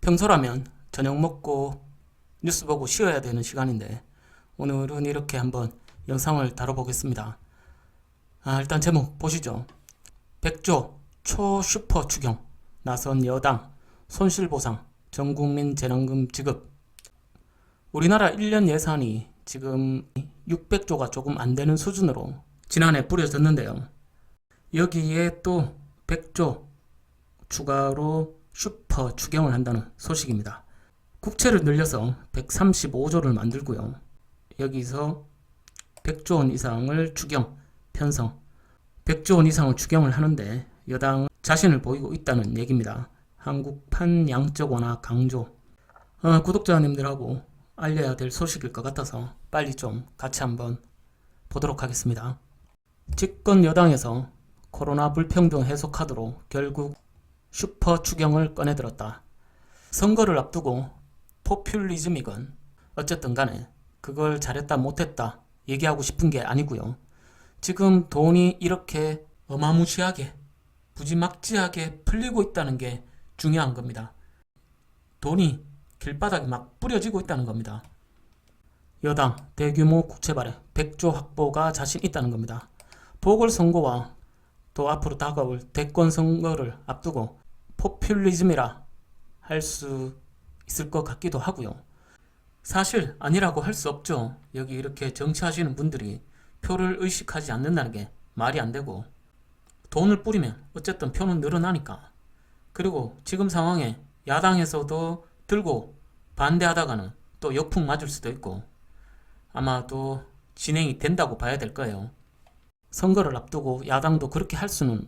평소라면 저녁 먹고 뉴스 보고 쉬어야 되는 시간인데 오늘은 이렇게 한번 영상을 다뤄보겠습니다. 일단 제목 보시죠. 100조 초슈퍼 추경, 나선 여당, 손실보상, 전국민 재난금 지급. 우리나라 1년 예산이 지금 600조가 조금 안 되는 수준으로 지난해 뿌려졌는데요. 여기에 또 100조 추가로 슈퍼 추경을 한다는 소식입니다. 국채를 늘려서 135조를 만들고요. 여기서 100조 원 이상을 추경, 편성, 100조 원 이상을 추경을 하는데 여당은 자신을 보이고 있다는 얘기입니다. 한국판 양적 완화 강조. 구독자님들하고 알려야 될 소식일 것 같아서 빨리 좀 같이 한번 보도록 하겠습니다. 집권 여당에서 코로나 불평등 해소 카드로 결국 슈퍼 추경을 꺼내들었다. 선거를 앞두고 포퓰리즘이건 어쨌든 간에 그걸 잘했다 못했다 얘기하고 싶은 게 아니고요. 지금 돈이 이렇게 어마무시하게 무지막지하게 풀리고 있다는 게 중요한 겁니다. 돈이 길바닥에 막 뿌려지고 있다는 겁니다. 여당 대규모 국채 발행 100조 확보가 자신 있다는 겁니다. 보궐선거와 또 앞으로 다가올 대권 선거를 앞두고 포퓰리즘이라 할 수 있을 것 같기도 하고요. 사실 아니라고 할 수 없죠. 여기 이렇게 정치하시는 분들이 표를 의식하지 않는다는 게 말이 안 되고, 돈을 뿌리면 어쨌든 표는 늘어나니까. 그리고 지금 상황에 야당에서도 들고 반대하다가는 또 역풍 맞을 수도 있고 아마도 진행이 된다고 봐야 될 거예요. 선거를 앞두고 야당도 그렇게 할 수는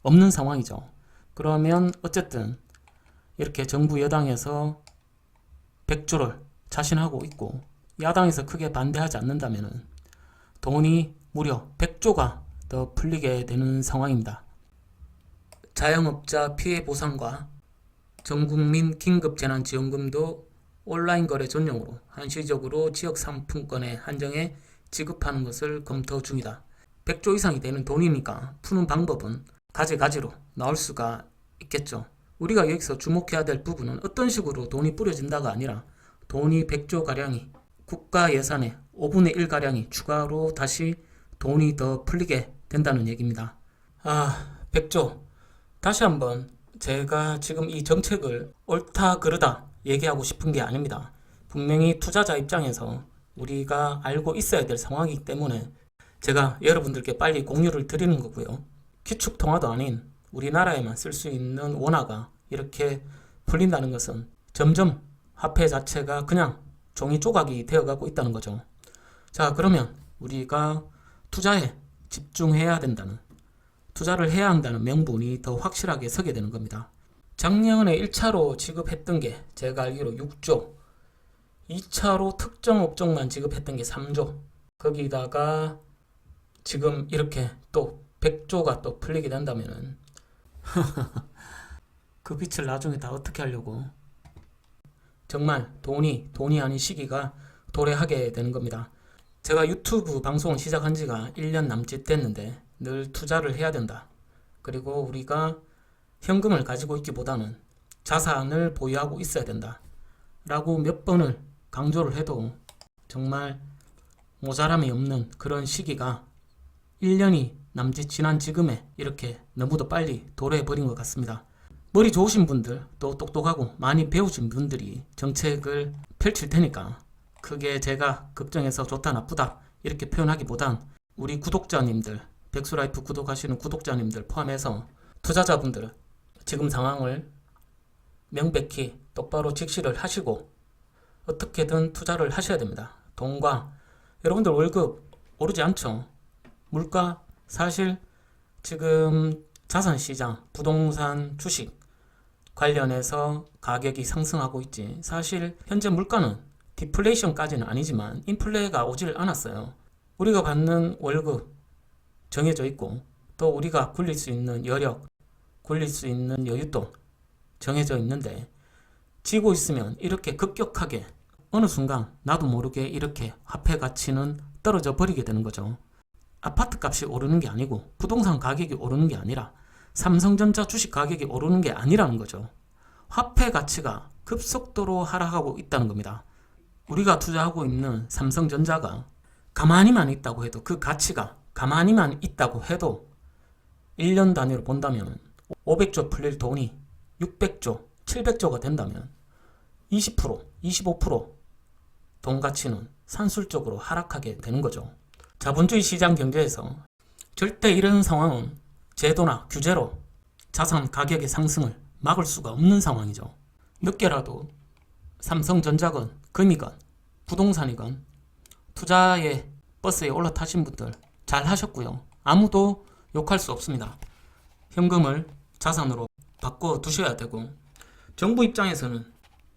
없는 상황이죠. 그러면 어쨌든 이렇게 정부 여당에서 100조를 자신하고 있고 야당에서 크게 반대하지 않는다면 돈이 무려 100조가 더 풀리게 되는 상황입니다. 자영업자 피해 보상과 전국민 긴급재난지원금도 온라인 거래 전용으로 한시적으로 지역상품권에 한정해 지급하는 것을 검토 중이다. 100조 이상이 되는 돈이니까 푸는 방법은 가지가지로 나올 수가 있겠죠. 우리가 여기서 주목해야 될 부분은 어떤 식으로 돈이 뿌려진다가 아니라 돈이 100조가량이 국가 예산의 5분의 1가량이 추가로 다시 돈이 더 풀리게 된다는 얘기입니다. 100조. 다시 한번 제가 지금 이 정책을 옳다 그르다 얘기하고 싶은 게 아닙니다. 분명히 투자자 입장에서 우리가 알고 있어야 될 상황이기 때문에 제가 여러분들께 빨리 공유를 드리는 거고요. 기축통화도 아닌 우리나라에만 쓸 수 있는 원화가 이렇게 풀린다는 것은 점점 화폐 자체가 그냥 종이 조각이 되어가고 있다는 거죠. 자, 그러면 우리가 투자에 집중해야 된다는, 투자를 해야 한다는 명분이 더 확실하게 서게 되는 겁니다. 작년에 1차로 지급했던 게 제가 알기로 6조, 2차로 특정 업종만 지급했던 게 3조, 거기다가 지금 이렇게 또 100조가 또 풀리게 된다면은 그 빛을 나중에 다 어떻게 하려고. 정말 돈이 아닌 시기가 도래하게 되는 겁니다. 제가 유튜브 방송을 시작한 지가 1년 남짓 됐는데 늘 투자를 해야 된다. 그리고 우리가 현금을 가지고 있기보다는 자산을 보유하고 있어야 된다. 라고 몇 번을 강조를 해도 정말 모자람이 없는 그런 시기가 1년이 남짓 지난 지금에 이렇게 너무도 빨리 도래해버린 것 같습니다. 머리 좋으신 분들, 또 똑똑하고 많이 배우신 분들이 정책을 펼칠 테니까 크게 제가 걱정해서 좋다 나쁘다 이렇게 표현하기보단 우리 구독자님들, 백수라이프 구독하시는 구독자님들 포함해서 투자자분들 지금 상황을 명백히 똑바로 직시를 하시고 어떻게든 투자를 하셔야 됩니다. 돈과 여러분들 월급 오르지 않죠? 물가, 사실 지금 자산시장, 부동산, 주식 관련해서 가격이 상승하고 있지. 사실 현재 물가는 디플레이션까지는 아니지만 인플레가 오질 않았어요. 우리가 받는 월급 정해져 있고 또 우리가 굴릴 수 있는 여력, 굴릴 수 있는 여윳돈 정해져 있는데 지고 있으면 이렇게 급격하게 어느 순간 나도 모르게 이렇게 화폐 가치는 떨어져 버리게 되는 거죠. 아파트 값이 오르는 게 아니고 부동산 가격이 오르는 게 아니라 삼성전자 주식 가격이 오르는 게 아니라는 거죠. 화폐 가치가 급속도로 하락하고 있다는 겁니다. 우리가 투자하고 있는 삼성전자가 가만히만 있다고 해도, 그 가치가 가만히만 있다고 해도 1년 단위로 본다면 500조 풀릴 돈이 600조, 700조가 된다면 20%, 25%돈 가치는 산술적으로 하락하게 되는 거죠. 자본주의 시장 경제에서 절대 이런 상황은 제도나 규제로 자산 가격의 상승을 막을 수가 없는 상황이죠. 늦게라도 삼성전자건 금이건 부동산이건 투자의 버스에 올라타신 분들 잘 하셨고요. 아무도 욕할 수 없습니다. 현금을 자산으로 바꿔 두셔야 되고, 정부 입장에서는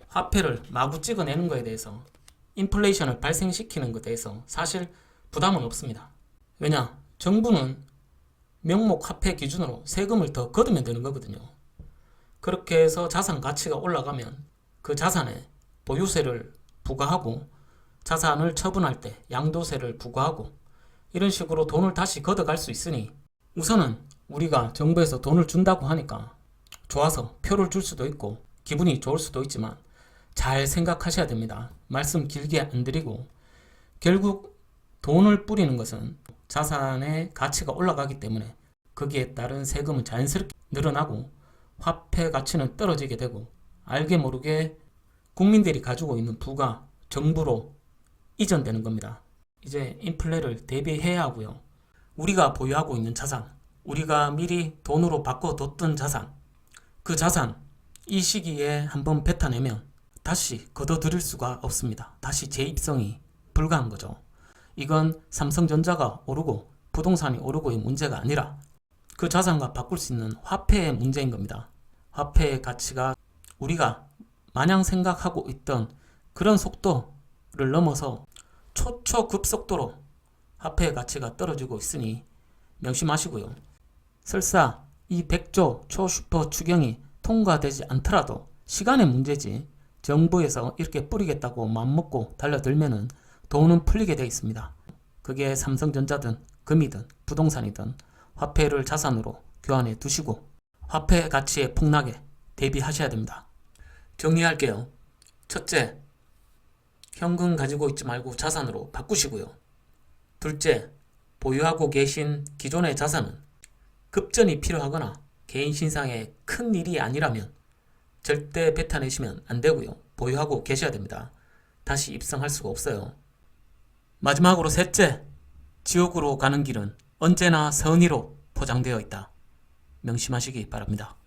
화폐를 마구 찍어내는 것에 대해서, 인플레이션을 발생시키는 것에 대해서 사실 부담은 없습니다. 왜냐? 정부는 명목 화폐 기준으로 세금을 더 걷으면 되는 거거든요. 그렇게 해서 자산 가치가 올라가면 그 자산에 보유세를 부과하고, 자산을 처분할 때 양도세를 부과하고, 이런 식으로 돈을 다시 걷어갈 수 있으니, 우선은 우리가 정부에서 돈을 준다고 하니까 좋아서 표를 줄 수도 있고 기분이 좋을 수도 있지만 잘 생각하셔야 됩니다. 말씀 길게 안 드리고, 결국 돈을 뿌리는 것은 자산의 가치가 올라가기 때문에 거기에 따른 세금은 자연스럽게 늘어나고 화폐 가치는 떨어지게 되고, 알게 모르게 국민들이 가지고 있는 부가 정부로 이전되는 겁니다. 이제 인플레를 대비해야 하고요. 우리가 보유하고 있는 자산, 우리가 미리 돈으로 바꿔뒀던 자산, 그 자산 이 시기에 한번 뱉어내면 다시 걷어들일 수가 없습니다. 다시 재입성이 불가한 거죠. 이건 삼성전자가 오르고 부동산이 오르고의 문제가 아니라 그 자산과 바꿀 수 있는 화폐의 문제인 겁니다. 화폐의 가치가 우리가 마냥 생각하고 있던 그런 속도를 넘어서 초초급속도로 화폐의 가치가 떨어지고 있으니 명심하시고요. 설사 이 100조 초슈퍼 추경이 통과되지 않더라도 시간의 문제지, 정부에서 이렇게 뿌리겠다고 맘먹고 달려들면은 돈은 풀리게 되어 있습니다. 그게 삼성전자든 금이든 부동산이든 화폐를 자산으로 교환해 두시고 화폐 가치의 폭락에 대비하셔야 됩니다. 정리할게요. 첫째, 현금 가지고 있지 말고 자산으로 바꾸시고요. 둘째, 보유하고 계신 기존의 자산은 급전이 필요하거나 개인 신상에 큰 일이 아니라면 절대 뱉어내시면 안 되고요. 보유하고 계셔야 됩니다. 다시 입성할 수가 없어요. 마지막으로 셋째, 지옥으로 가는 길은 언제나 선의로 포장되어 있다. 명심하시기 바랍니다.